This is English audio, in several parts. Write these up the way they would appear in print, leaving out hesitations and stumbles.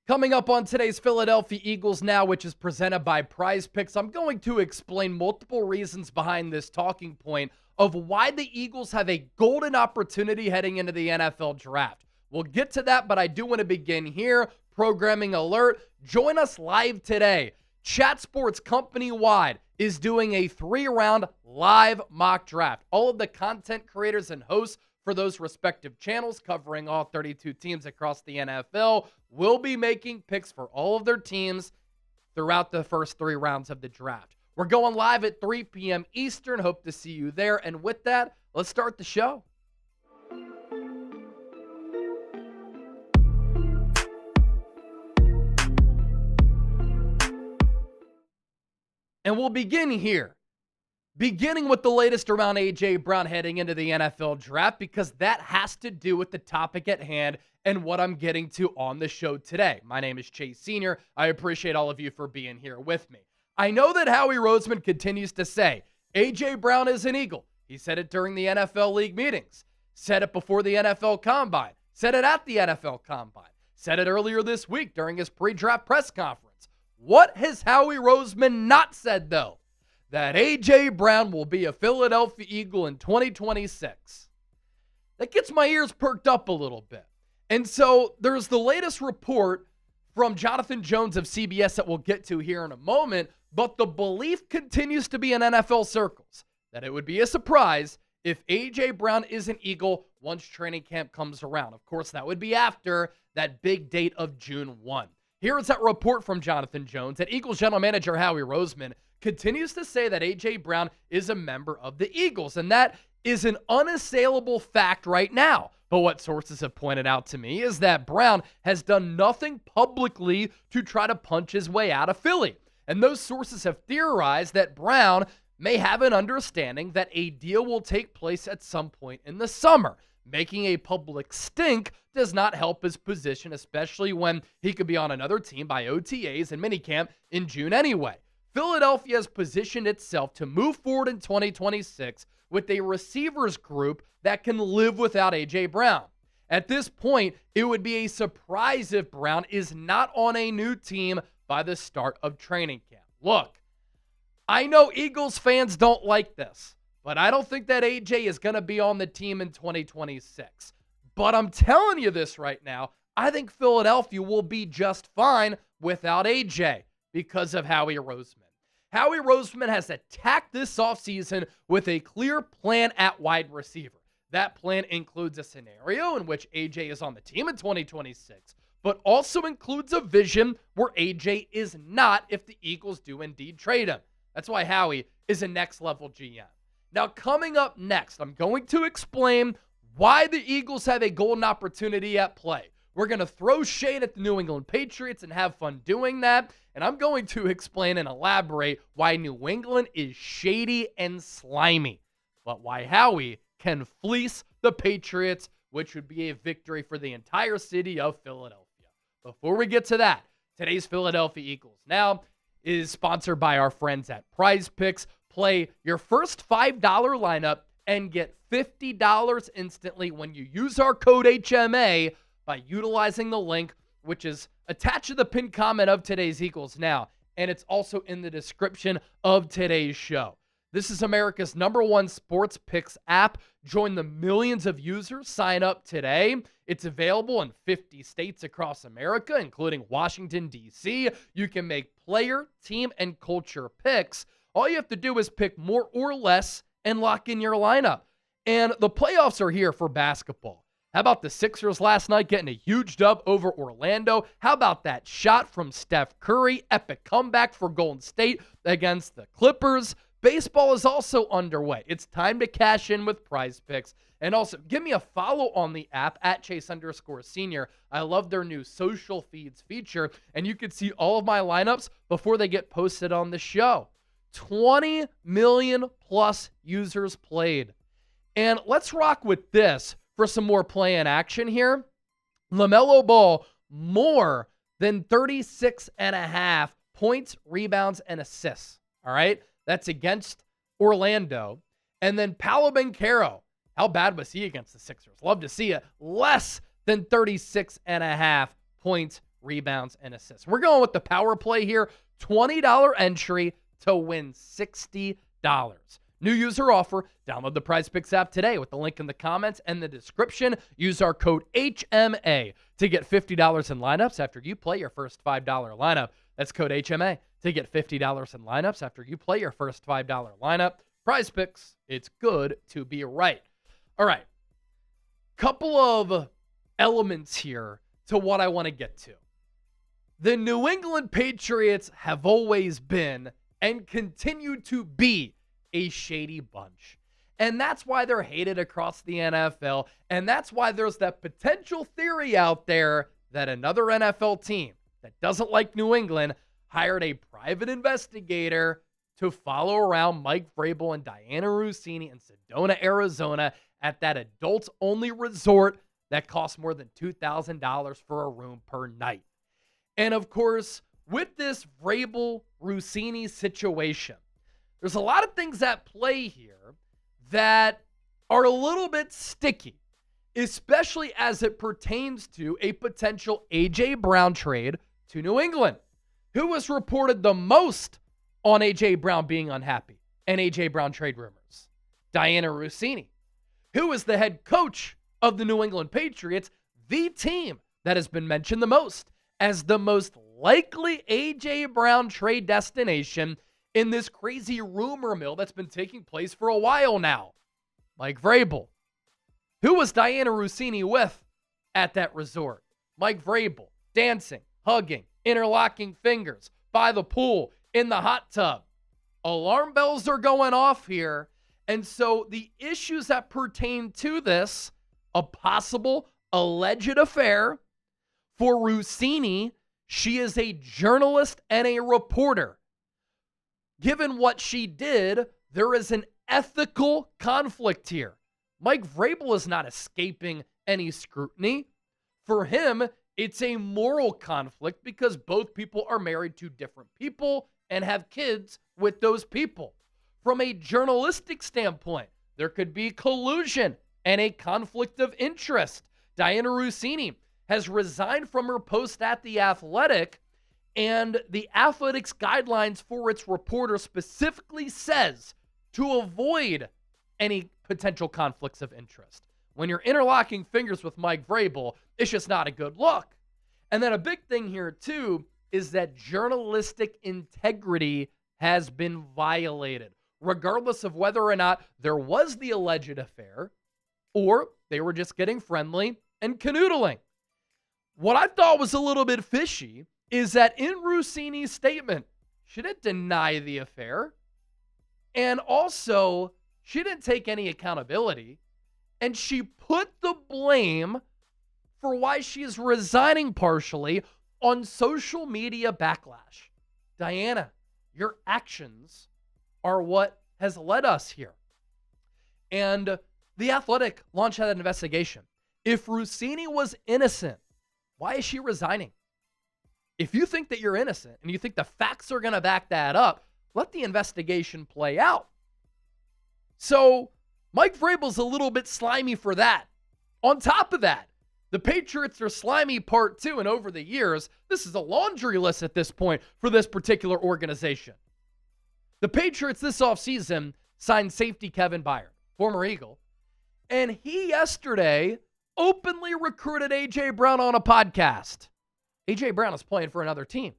Coming up on today's Philadelphia Eagles Now, which is presented by Prize Picks, I'm going to explain multiple reasons behind this talking point of why the Eagles have a golden opportunity heading into the NFL Draft. We'll get to that, but I do want to begin here. Programming alert. Join us live today. Chat Sports company-wide is doing a 3-round live mock draft. All of the content creators and hosts for those respective channels covering all 32 teams across the NFL will be making picks for all of their teams throughout the first 3 rounds of the draft. We're going live at 3 p.m. Eastern. Hope to see you there. And with that, let's start the show. And we'll begin here. Beginning with the latest around A.J. Brown heading into the NFL Draft, because that has to do with the topic at hand and what I'm getting to on the show today. My name is Chase Sr. I appreciate all of you for being here with me. I know that Howie Roseman continues to say, A.J. Brown is an Eagle. He said it during the NFL League meetings, said it before the NFL Combine, said it at the NFL Combine, said it earlier this week during his pre-draft press conference. What has Howie Roseman not said, though? That A.J. Brown will be a Philadelphia Eagle in 2026. That gets my ears perked up a little bit. And so there's the latest report from Jonathan Jones of CBS that we'll get to here in a moment, but the belief continues to be in NFL circles that it would be a surprise if A.J. Brown is an Eagle once training camp comes around. Of course, that would be after that big date of June 1. Here is that report from Jonathan Jones that Eagles general manager Howie Roseman continues to say that A.J. Brown is a member of the Eagles, and that is an unassailable fact right now. But what sources have pointed out to me is that Brown has done nothing publicly to try to punch his way out of Philly. And those sources have theorized that Brown may have an understanding that a deal will take place at some point in the summer. Making a public stink does not help his position, especially when he could be on another team by OTAs and minicamp in June anyway. Philadelphia has positioned itself to move forward in 2026 with a receivers group that can live without A.J. Brown. At this point, it would be a surprise if Brown is not on a new team by the start of training camp. Look, I know Eagles fans don't like this, but I don't think that A.J. is going to be on the team in 2026. But I'm telling you this right now, I think Philadelphia will be just fine without A.J. because of Howie Roseman. Howie Roseman has attacked this offseason with a clear plan at wide receiver. That plan includes a scenario in which A.J. is on the team in 2026, but also includes a vision where A.J. is not if the Eagles do indeed trade him. That's why Howie is a next-level GM. Now, coming up next, I'm going to explain why the Eagles have a golden opportunity at play. We're going to throw shade at the New England Patriots and have fun doing that. And I'm going to explain and elaborate why New England is shady and slimy, but why Howie can fleece the Patriots, which would be a victory for the entire city of Philadelphia. Before we get to that, today's Philadelphia Eagles Now is sponsored by our friends at Prize Picks. Play your first $5 lineup and get $50 instantly when you use our code HMA by utilizing the link, which is attached to the pinned comment of today's Eagles Now, and it's also in the description of today's show. This is America's #1 sports picks app. Join the millions of users. Sign up today. It's available in 50 states across America, including Washington, D.C. You can make player, team, and culture picks. All you have to do is pick more or less and lock in your lineup. And the playoffs are here for basketball. How about the Sixers last night getting a huge dub over Orlando? How about that shot from Steph Curry? Epic comeback for Golden State against the Clippers. Baseball is also underway. It's time to cash in with Prize Picks. And also, give me a follow on the app at Chase_Senior. I love their new social feeds feature, and you can see all of my lineups before they get posted on the show. 20 million plus users played. And let's rock with this for some more play in action here. LaMelo Ball, more than 36.5 points, rebounds, and assists. All right? That's against Orlando. And then Paolo Banchero, how bad was he against the Sixers? Love to see it. Less than 36.5 points, rebounds, and assists. We're going with the power play here. $20 entry to win $60. New user offer. Download the PrizePicks app today with the link in the comments and the description. Use our code HMA to get $50 in lineups after you play your first $5 lineup. That's code HMA to get $50 in lineups after you play your first $5 lineup. PrizePicks, it's good to be right. All right. Couple of elements here to what I want to get to. The New England Patriots have always been and continue to be a shady bunch. And that's why they're hated across the NFL. And that's why there's that potential theory out there that another NFL team that doesn't like New England hired a private investigator to follow around Mike Vrabel and Diana Rossini in Sedona, Arizona at that adults-only resort that costs more than $2,000 for a room per night. And of course, with this Vrabel-Rossini situation, there's a lot of things at play here that are a little bit sticky, especially as it pertains to a potential A.J. Brown trade to New England. Who was reported the most on A.J. Brown being unhappy and A.J. Brown trade rumors? Diana Rossini. Who is the head coach of the New England Patriots, the team that has been mentioned the most as the most likely A.J. Brown trade destination in this crazy rumor mill that's been taking place for a while now? Mike Vrabel. Who was Diana Rossini with at that resort? Mike Vrabel. Dancing, hugging, interlocking fingers, by the pool, in the hot tub. Alarm bells are going off here. And so the issues that pertain to this, a possible alleged affair for Rossini, she is a journalist and a reporter. Given what she did, there is an ethical conflict here. Mike Vrabel is not escaping any scrutiny. For him, it's a moral conflict because both people are married to different people and have kids with those people. From a journalistic standpoint, there could be collusion and a conflict of interest. Diana Rossini has resigned from her post at The Athletic, and the Athletics guidelines for its reporter specifically says to avoid any potential conflicts of interest. When you're interlocking fingers with Mike Vrabel, it's just not a good look. And then a big thing here, too, is that journalistic integrity has been violated, regardless of whether or not there was the alleged affair or they were just getting friendly and canoodling. What I thought was a little bit fishy is that in Rossini's statement, she didn't deny the affair. And also, she didn't take any accountability. And she put the blame for why she is resigning partially on social media backlash. Diana, your actions are what has led us here. And The Athletic launched that investigation. If Rossini was innocent, why is she resigning? If you think that you're innocent and you think the facts are going to back that up, let the investigation play out. So Mike Vrabel's a little bit slimy for that. On top of that, the Patriots are slimy part two, and over the years, this is a laundry list at this point for this particular organization. The Patriots this offseason signed safety Kevin Byard, former Eagle, and he yesterday openly recruited A.J. Brown on a podcast. A.J. Brown is playing for another team.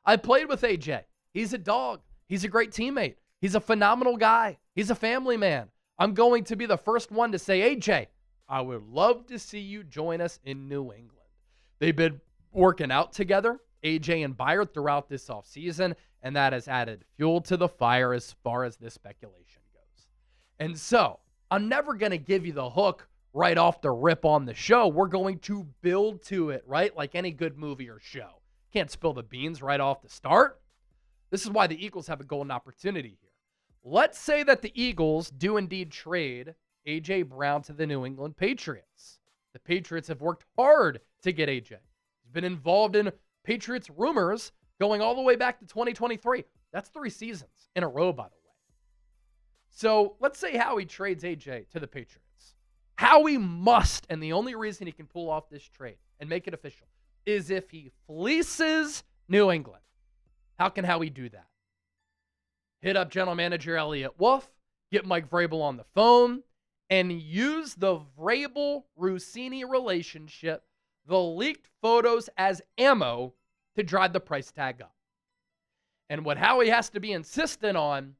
I played with A.J. He's a dog. He's a great teammate. He's a phenomenal guy. He's a family man. I'm going to be the first one to say, A.J., I would love to see you join us in New England. They've been working out together, A.J. and Byard, throughout this offseason, and that has added fuel to the fire as far as this speculation goes. And so, I'm never going to give you the hook right off the rip on the show. We're going to build to it, right? Like any good movie or show. Can't spill the beans right off the start. This is why the Eagles have a golden opportunity here. Let's say that the Eagles do indeed trade A.J. Brown to the New England Patriots. The Patriots have worked hard to get A.J. He's been involved in Patriots rumors going all the way back to 2023. That's 3 seasons in a row, by the way. So let's say Howie trades A.J. to the Patriots. Howie must, and the only reason he can pull off this trade and make it official, is if he fleeces New England. How can Howie do that? Hit up general manager Elliott Wolf, get Mike Vrabel on the phone, and use the Vrabel-Rossini relationship, the leaked photos as ammo to drive the price tag up. And what Howie has to be insistent on,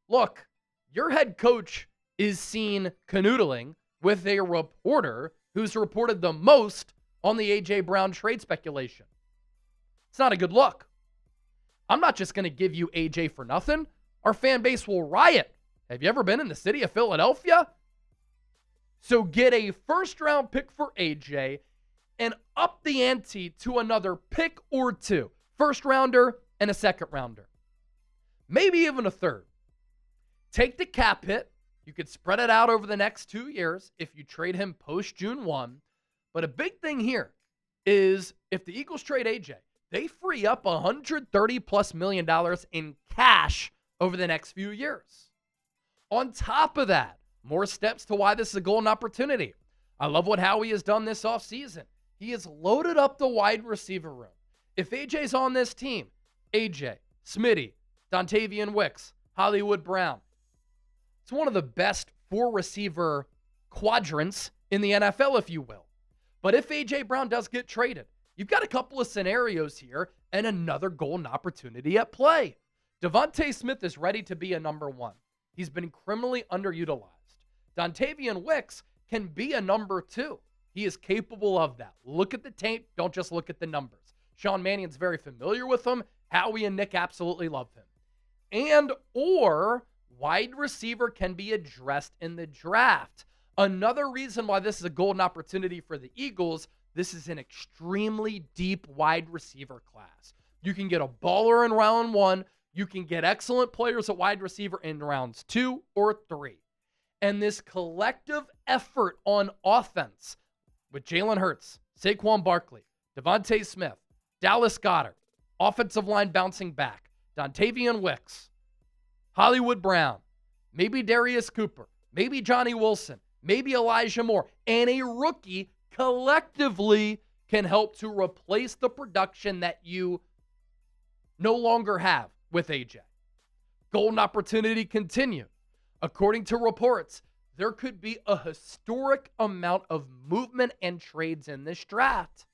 look, your head coach is seen canoodling with a reporter who's reported the most on the A.J. Brown trade speculation. It's not a good look. I'm not just going to give you A.J. for nothing. Our fan base will riot. Have you ever been in the city of Philadelphia? So get a first-round pick for A.J. and up the ante to another pick or two. First-rounder and a second-rounder. Maybe even a third. Take the cap hit. You could spread it out over the next 2 years if you trade him post-June 1. But a big thing here is if the Eagles trade A.J., they free up $130+ million in cash over the next few years. On top of that, more steps to why this is a golden opportunity. I love what Howie has done this offseason. He has loaded up the wide receiver room. If AJ's on this team, AJ, Smitty, Dontavian Wicks, Hollywood Brown, it's one of the best 4-receiver quadrants in the NFL, if you will. But if A.J. Brown does get traded, you've got a couple of scenarios here and another golden opportunity at play. Devontae Smith is ready to be a number 1. He's been criminally underutilized. Dontavian Wicks can be a number 2. He is capable of that. Look at the tape. Don't just look at the numbers. Sean Mannion's very familiar with him. Howie and Nick absolutely love him. And or wide receiver can be addressed in the draft. Another reason why this is a golden opportunity for the Eagles, this is an extremely deep wide receiver class. You can get a baller in round 1. You can get excellent players at wide receiver in rounds 2 or 3. And this collective effort on offense with Jalen Hurts, Saquon Barkley, Devontae Smith, Dallas Goedert, offensive line bouncing back, Dontavian Wicks, Hollywood Brown, maybe Darius Cooper, maybe Johnny Wilson, maybe Elijah Moore, and a rookie collectively can help to replace the production that you no longer have with AJ. Golden opportunity continue. According to reports, there could be a historic amount of movement and trades in this draft.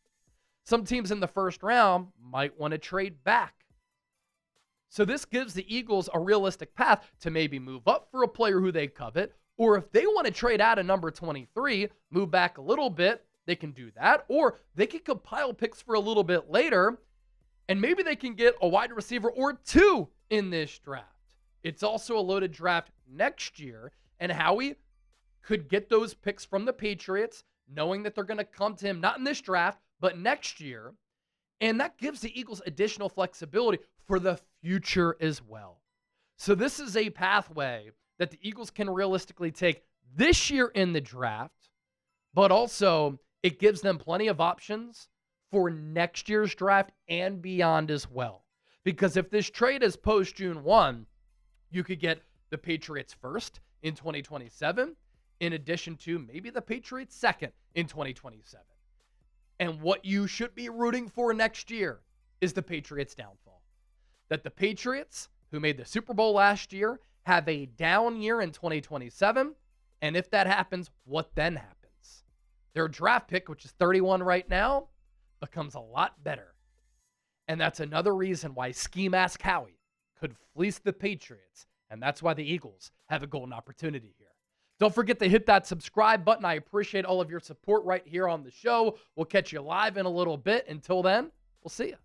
Some teams in the first round might want to trade back. So this gives the Eagles a realistic path to maybe move up for a player who they covet, or if they want to trade out of number 23, move back a little bit, they can do that, or they can compile picks for a little bit later, and maybe they can get a wide receiver or 2 in this draft. It's also a loaded draft next year, and Howie could get those picks from the Patriots, knowing that they're going to come to him not in this draft, but next year. And that gives the Eagles additional flexibility for the future as well. So this is a pathway that the Eagles can realistically take this year in the draft, but also it gives them plenty of options for next year's draft and beyond as well. Because if this trade is post-June 1, you could get the Patriots first in 2027, in addition to maybe the Patriots second in 2027. And what you should be rooting for next year is the Patriots' downfall. That the Patriots, who made the Super Bowl last year, have a down year in 2027. And if that happens, what then happens? Their draft pick, which is 31 right now, becomes a lot better. And that's another reason why Ski Mask Howie could fleece the Patriots. And that's why the Eagles have a golden opportunity here. Don't forget to hit that subscribe button. I appreciate all of your support right here on the show. We'll catch you live in a little bit. Until then, we'll see you.